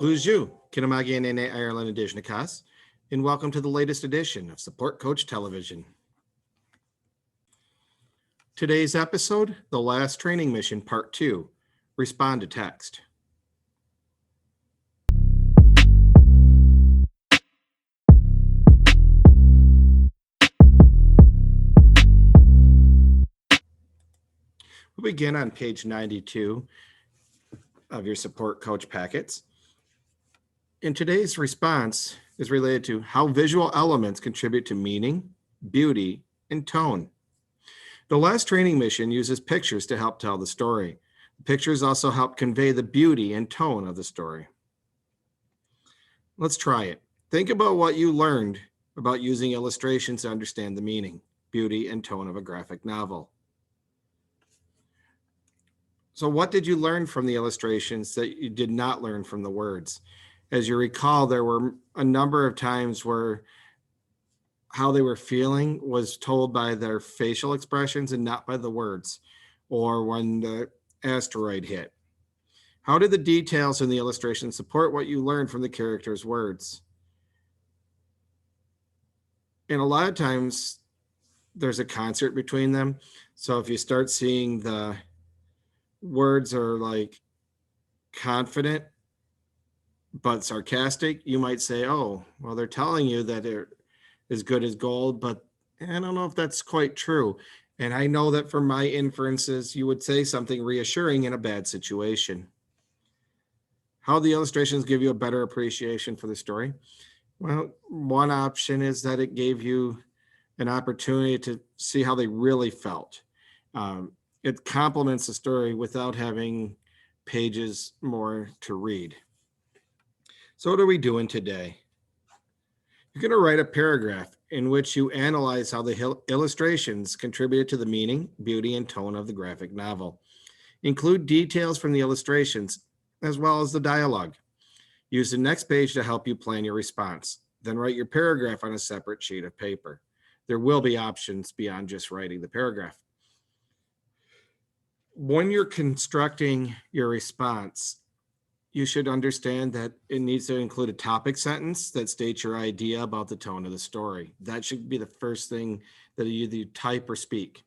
Bonjour, Kinamagi and Ireland edition Akas, and welcome to the latest edition of Support Coach Television. Today's episode, The Last Training Mission, Part 2, Respond to Text. We'll begin on page 92 of your Support Coach packets. And today's response is related to how visual elements contribute to meaning, beauty, and tone. The Last Training Mission uses pictures to help tell the story. Pictures also help convey the beauty and tone of the story. Let's try it. Think about what you learned about using illustrations to understand the meaning, beauty, and tone of a graphic novel. So what did you learn from the illustrations that you did not learn from the words? As you recall, there were a number of times where how they were feeling was told by their facial expressions and not by the words, or when the asteroid hit. How did the details in the illustration support what you learned from the characters' words? And a lot of times there's a concert between them. So if you start seeing the words are like confident but sarcastic, you might say, oh, well, they're telling you that they're as good as gold, but I don't know if that's quite true. And I know that from my inferences, you would say something reassuring in a bad situation. How the illustrations give you a better appreciation for the story? Well, one option is that it gave you an opportunity to see how they really felt. It complements the story without having pages more to read. So what are we doing today? You're going to write a paragraph in which you analyze how the illustrations contributed to the meaning, beauty, and tone of the graphic novel. Include details from the illustrations as well as the dialogue. Use the next page to help you plan your response. Then write your paragraph on a separate sheet of paper. There will be options beyond just writing the paragraph. When you're constructing your response, you should understand that it needs to include a topic sentence that states your idea about the tone of the story. That should be the first thing that you either type or speak.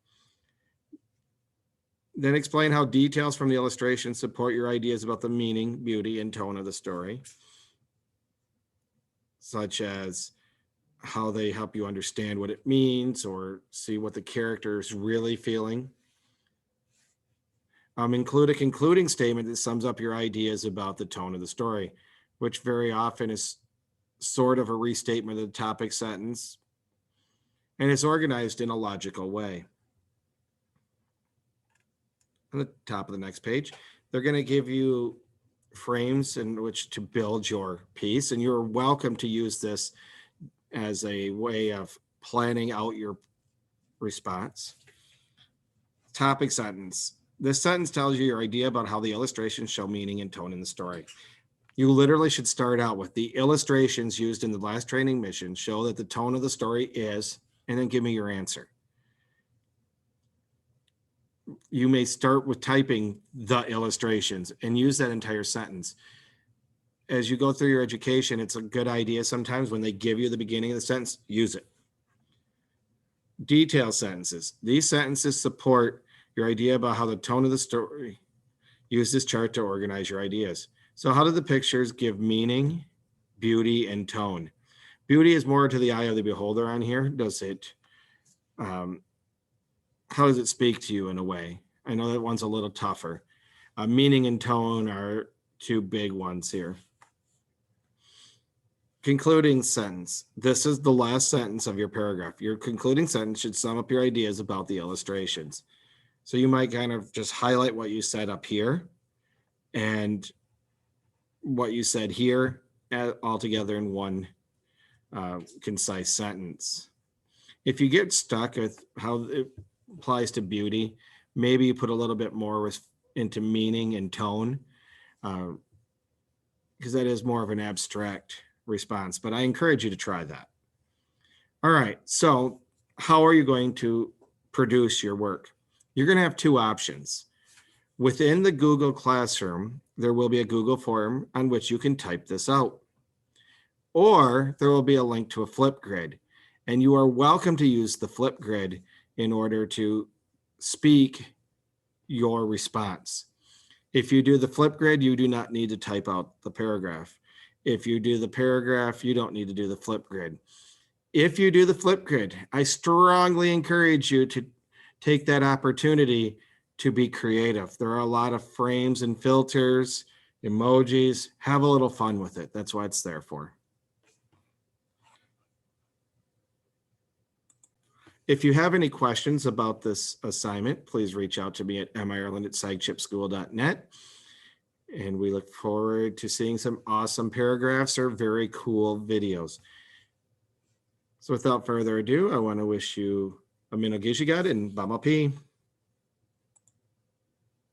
Then explain how details from the illustration support your ideas about the meaning, beauty, and tone of the story, such as how they help you understand what it means or see what the character is really feeling. Include a concluding statement that sums up your ideas about the tone of the story, which very often is sort of a restatement of the topic sentence, and it's organized in a logical way. On the top of the next page, they're going to give you frames in which to build your piece, and you're welcome to use this as a way of planning out your response. Topic sentence. This sentence tells you your idea about how the illustrations show meaning and tone in the story. You literally should start out with the illustrations used in the last training mission show that the tone of the story is, and then give me your answer. You may start with typing the illustrations and use that entire sentence. As you go through your education, it's a good idea sometimes when they give you the beginning of the sentence, use it. Detail sentences. These sentences support your idea about how the tone of the story. Use this chart to organize your ideas. So how do the pictures give meaning, beauty, and tone? Beauty is more to the eye of the beholder on here. Does it, how does it speak to you in a way? I know that one's a little tougher. Meaning and tone are two big ones here. Concluding sentence. This is the last sentence of your paragraph. Your concluding sentence should sum up your ideas about the illustrations. So you might kind of just highlight what you said up here and what you said here all together in one concise sentence. If you get stuck with how it applies to beauty, maybe you put a little bit more into meaning and tone, because that is more of an abstract response, but I encourage you to try that. All right, so how are you going to produce your work? You're going to have two options. Within the Google Classroom, there will be a Google form on which you can type this out. Or there will be a link to a Flipgrid, and you are welcome to use the Flipgrid in order to speak your response. If you do the Flipgrid, you do not need to type out the paragraph. If you do the paragraph, you don't need to do the Flipgrid. If you do the Flipgrid, I strongly encourage you to take that opportunity to be creative. There are a lot of frames and filters, emojis. Have a little fun with it. That's what it's there for. If you have any questions about this assignment, please reach out to me at mireland@sagchipschool.net. And we look forward to seeing some awesome paragraphs or very cool videos. So without further ado, I want to wish you a Minogishigad and Bamapi.